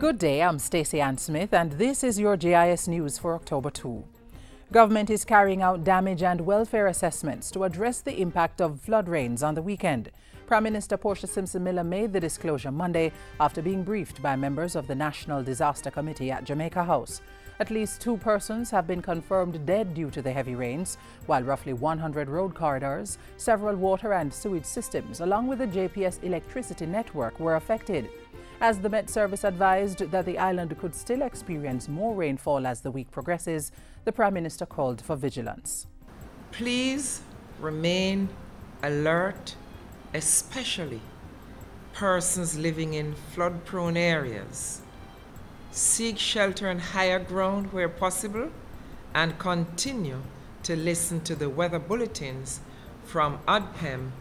Good day, I'm Stacey Ann Smith and this is your JIS news for October 2. Government is carrying out damage and welfare assessments to address the impact of flood rains on the weekend. Prime Minister Portia Simpson made the disclosure Monday after being briefed by members of the National Disaster Committee at Jamaica House. At least 2 persons have been confirmed dead due to the heavy rains, while roughly 100 road corridors, several water and sewage systems, along with the JPS electricity network were affected. As the Met Service advised that the island could still experience more rainfall as the week progresses, the Prime Minister called for vigilance. Please remain alert, especially persons living in flood-prone areas. Seek shelter on higher ground where possible and continue to listen to the weather bulletins from ODPEM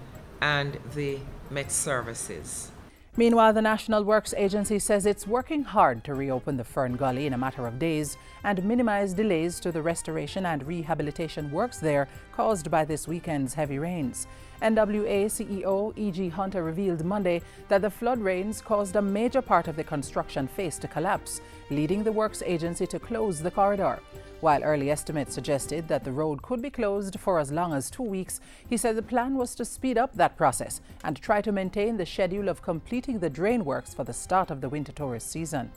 and the Met Services. Meanwhile, the National Works Agency says it's working hard to reopen the Fern Gully in a matter of days and minimize delays to the restoration and rehabilitation works there caused by this weekend's heavy rains. NWA CEO E.G. Hunter revealed Monday that the flood rains caused a major part of the construction face to collapse, leading the Works Agency to close the corridor. While early estimates suggested that the road could be closed for as long as 2 weeks, he said the plan was to speed up that process and try to maintain the schedule of completing the drain works for the start of the winter tourist season.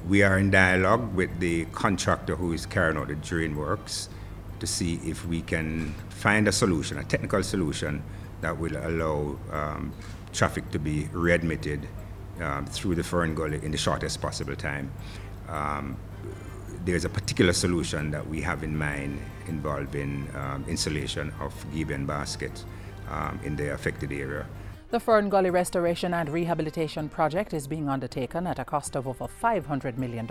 We are in dialogue with the contractor who is carrying out the drain works to see if we can find a solution, a technical solution that will allow traffic to be readmitted through the Fern Gully in the shortest possible time. There's a particular solution that we have in mind involving installation of Gibeon baskets in the affected area. The Fern Gully Restoration and Rehabilitation Project is being undertaken at a cost of over $500 million.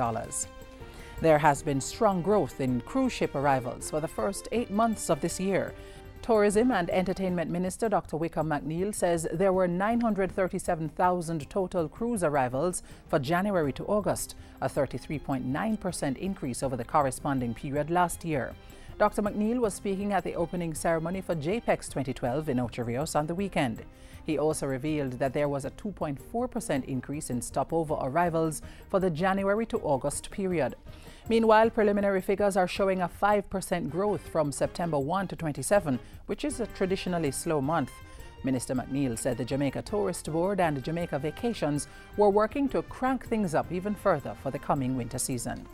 There has been strong growth in cruise ship arrivals for the first 8 months of this year. Tourism and Entertainment Minister Dr. Wickham McNeil says there were 937,000 total cruise arrivals for January to August, a 33.9% increase over the corresponding period last year. Dr. McNeil was speaking at the opening ceremony for JPEX 2012 in Ocho Rios on the weekend. He also revealed that there was a 2.4% increase in stopover arrivals for the January to August period. Meanwhile, preliminary figures are showing a 5% growth from September 1 to 27, which is a traditionally slow month. Minister McNeil said the Jamaica Tourist Board and Jamaica Vacations were working to crank things up even further for the coming winter season.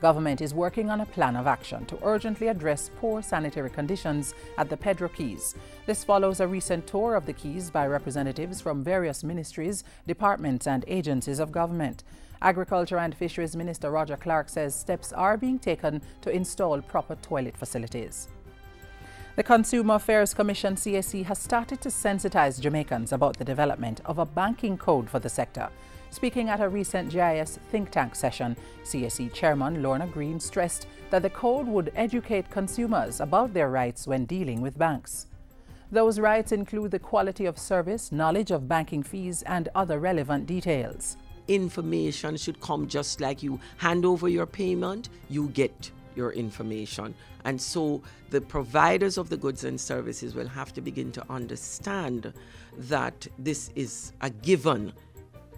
Government is working on a plan of action to urgently address poor sanitary conditions at the Pedro Keys. This follows a recent tour of the Keys by representatives from various ministries, departments and agencies of government. Agriculture and Fisheries Minister Roger Clark says steps are being taken to install proper toilet facilities. The Consumer Affairs Commission CAC has started to sensitize Jamaicans about the development of a banking code for the sector. Speaking at a recent JIS think tank session, CAC Chairman Lorna Green stressed that the code would educate consumers about their rights when dealing with banks. Those rights include the quality of service, knowledge of banking fees, and other relevant details. Information should come just like you hand over your payment, you get your information. And so the providers of the goods and services will have to begin to understand that this is a given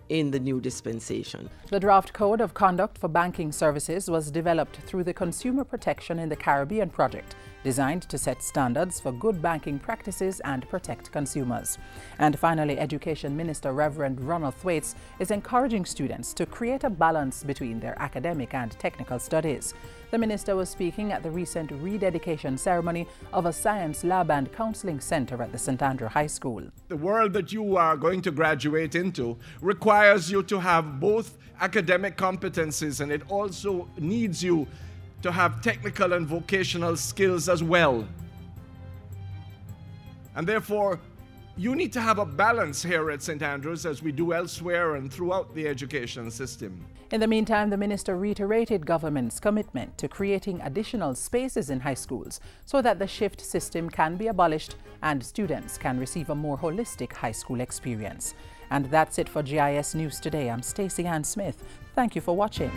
in the new dispensation. The draft code of conduct for banking services was developed through the Consumer Protection in the Caribbean project, designed to set standards for good banking practices and protect consumers. And finally, Education Minister Reverend Ronald Thwaites is encouraging students to create a balance between their academic and technical studies. The minister was speaking at the recent rededication ceremony of a science lab and counseling center at the St. Andrew High School. The world that you are going to graduate into requires you to have both academic competencies, and it also needs you to have technical and vocational skills as well. And therefore, you need to have a balance here at St. Andrews, as we do elsewhere and throughout the education system. In the meantime, the minister reiterated government's commitment to creating additional spaces in high schools so that the shift system can be abolished and students can receive a more holistic high school experience. And that's it for JIS News Today. I'm Stacey Ann Smith. Thank you for watching.